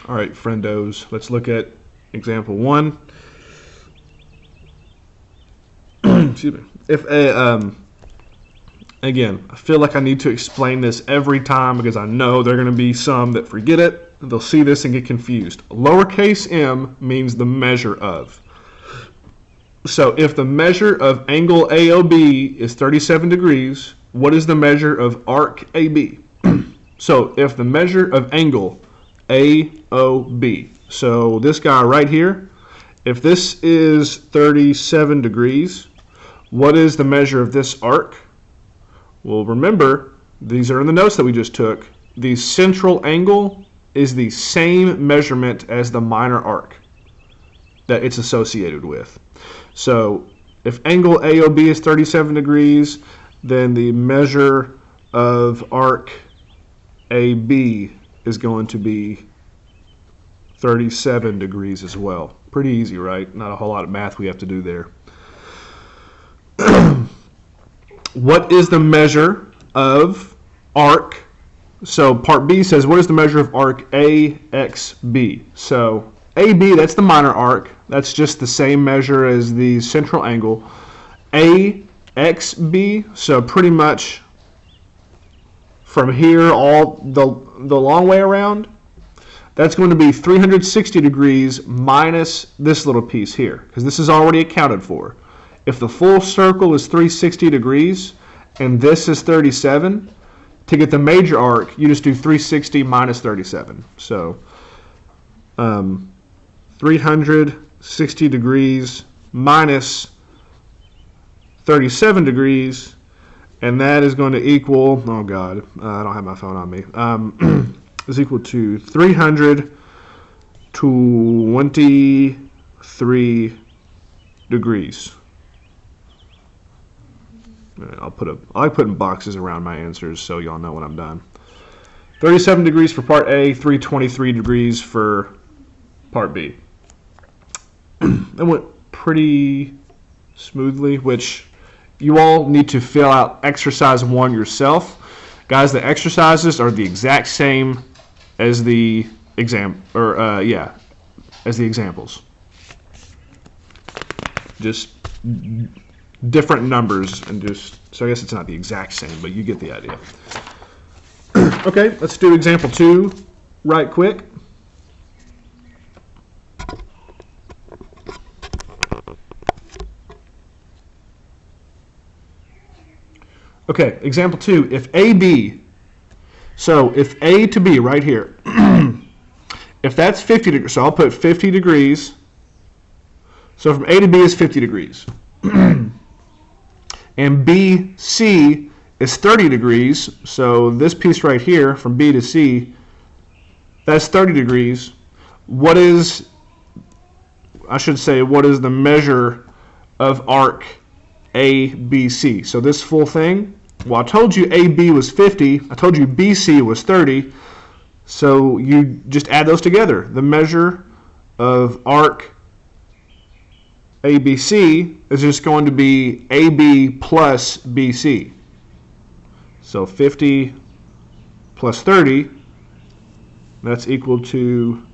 All right, friendos, let's look at example 1. Excuse me. If again, I feel like I need to explain this every time because I know there are going to be some that forget it. They'll see this and get confused. Lowercase m means the measure of. So if the measure of angle AOB is 37 degrees, what is the measure of arc AB? So if the measure of angle AOB, so this guy right here, if this is 37 degrees, what is the measure of this arc? Well, remember, these are in the notes that we just took. The central angle is the same measurement as the minor arc that it's associated with. So if angle AOB is 37 degrees, then the measure of arc AB is going to be 37 degrees as well. Pretty easy, right? Not a whole lot of math we have to do there. What is the measure of arc? So part B says, what is the measure of arc AXB? So AB, that's the minor arc. That's just the same measure as the central angle. AXB, so pretty much from here all the long way around, that's going to be 360 degrees minus this little piece here, because this is already accounted for. If the full circle is 360 degrees and this is 37, to get the major arc, you just do 360 minus 37. So 360 degrees minus 37 degrees, and that is going to equal, oh God, I don't have my phone on me, is equal to 323 degrees. I like putting boxes around my answers so y'all know when I'm done. 37 degrees for part A, 323 degrees for part B. That went pretty smoothly, which you all need to fill out exercise 1 yourself. Guys, the exercises are the exact same as the exam, or as the examples. Just different numbers, and just, so I guess it's not the exact same, but you get the idea. Okay, let's do example 2 right quick. Okay, example 2, if AB, so if A to B right here, if that's 50 degrees, so I'll put 50 degrees, so from A to B is 50 degrees. And BC is 30 degrees, so this piece right here from B to C, that's 30 degrees. What is, I should say, what is the measure of arc ABC? So this full thing, well, I told you AB was 50, I told you BC was 30, so you just add those together. The measure of arc ABC is just going to be AB plus BC. So 50 plus 30, that's equal to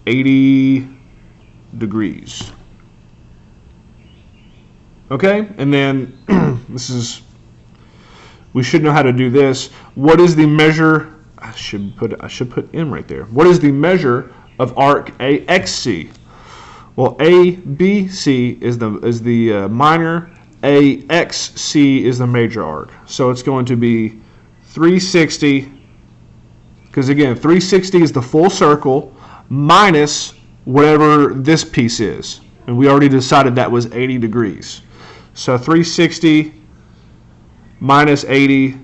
80 degrees. Okay, and then we should know how to do this. What is the measure? I should put M right there. What is the measure of arc AXC? Well, ABC is the minor, AXC is the major arc. So it's going to be 360, because again, 360 is the full circle minus whatever this piece is. And we already decided that was 80 degrees. So 360 minus 80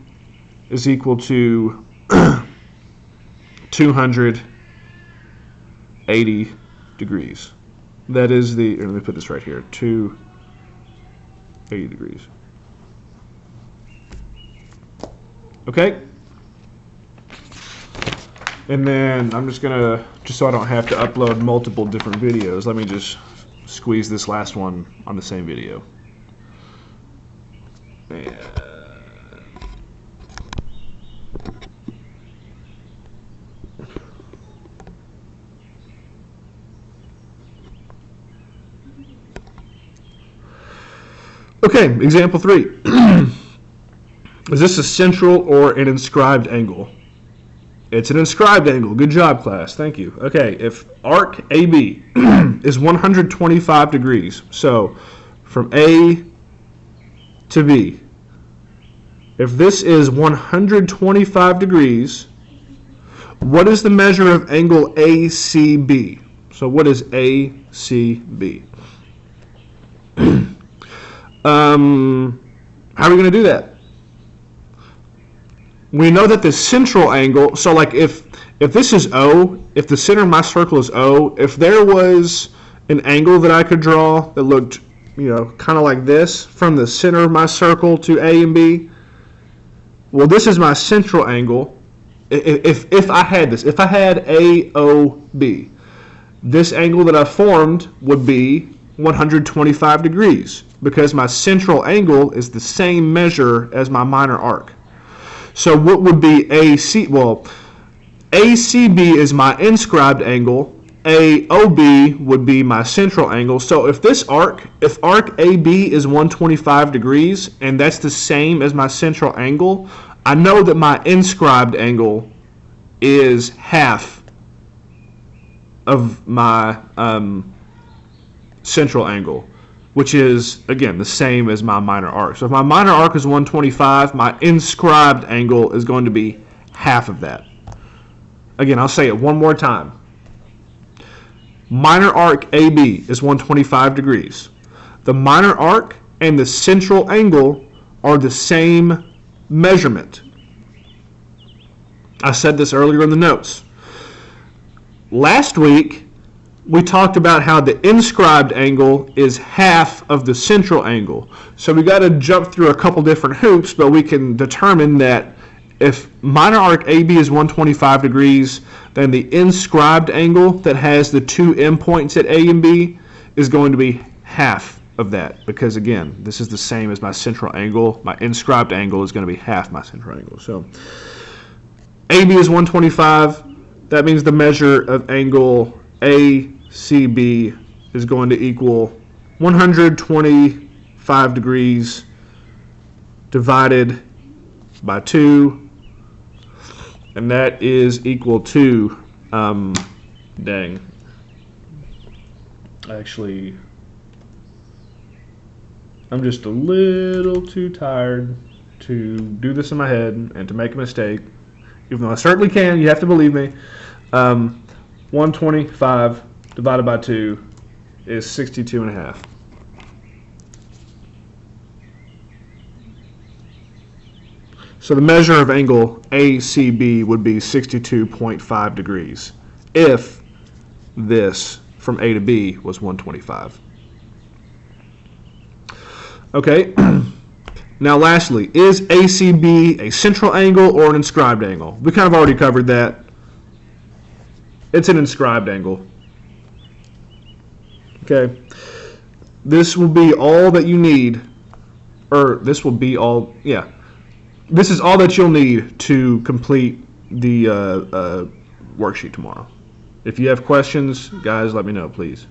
is equal to 280 degrees. That is the, let me put this right here, 280 degrees. Okay? And then I'm just gonna, just so I don't have to upload multiple different videos, let me just squeeze this last one on the same video. And Okay, example 3. Is this a central or an inscribed angle? It's an inscribed angle. Good job, class. Thank you. Okay, if arc AB is 125 degrees, so from A to B, if this is 125 degrees, what is the measure of angle ACB? So what is ACB? How are we going to do that? We know that the central angle, so like if this is O, if the center of my circle is O, if there was an angle that I could draw that looked, kind of like this from the center of my circle to A and B, well, this is my central angle. If I had this, if I had AOB, this angle that I formed would be 125 degrees because my central angle is the same measure as my minor arc. So what would be AC? Well, ACB is my inscribed angle. AOB would be my central angle. So if arc AB is 125 degrees and that's the same as my central angle, I know that my inscribed angle is half of my central angle, which is, again, the same as my minor arc. So if my minor arc is 125, my inscribed angle is going to be half of that. Again, I'll say it one more time. Minor arc AB is 125 degrees. The minor arc and the central angle are the same measurement. I said this earlier in the notes. Last week, we talked about how the inscribed angle is half of the central angle. So we got to jump through a couple different hoops, but we can determine that if minor arc AB is 125 degrees, then the inscribed angle that has the two endpoints at A and B is going to be half of that. Because again, this is the same as my central angle. My inscribed angle is going to be half my central angle. So AB is 125. That means the measure of angle ACB is going to equal 125 degrees divided by 2. And that is equal to, actually, I'm just a little too tired to do this in my head and to make a mistake. Even though I certainly can, you have to believe me. 125 divided by 2 is 62.5. So the measure of angle ACB would be 62.5 degrees if this from A to B was 125. Okay, now lastly, is ACB a central angle or an inscribed angle? We kind of already covered that. It's an inscribed angle. Okay, this will be all that you need, or this will be all, yeah. This is all that you'll need to complete the worksheet tomorrow. If you have questions, guys, let me know, please.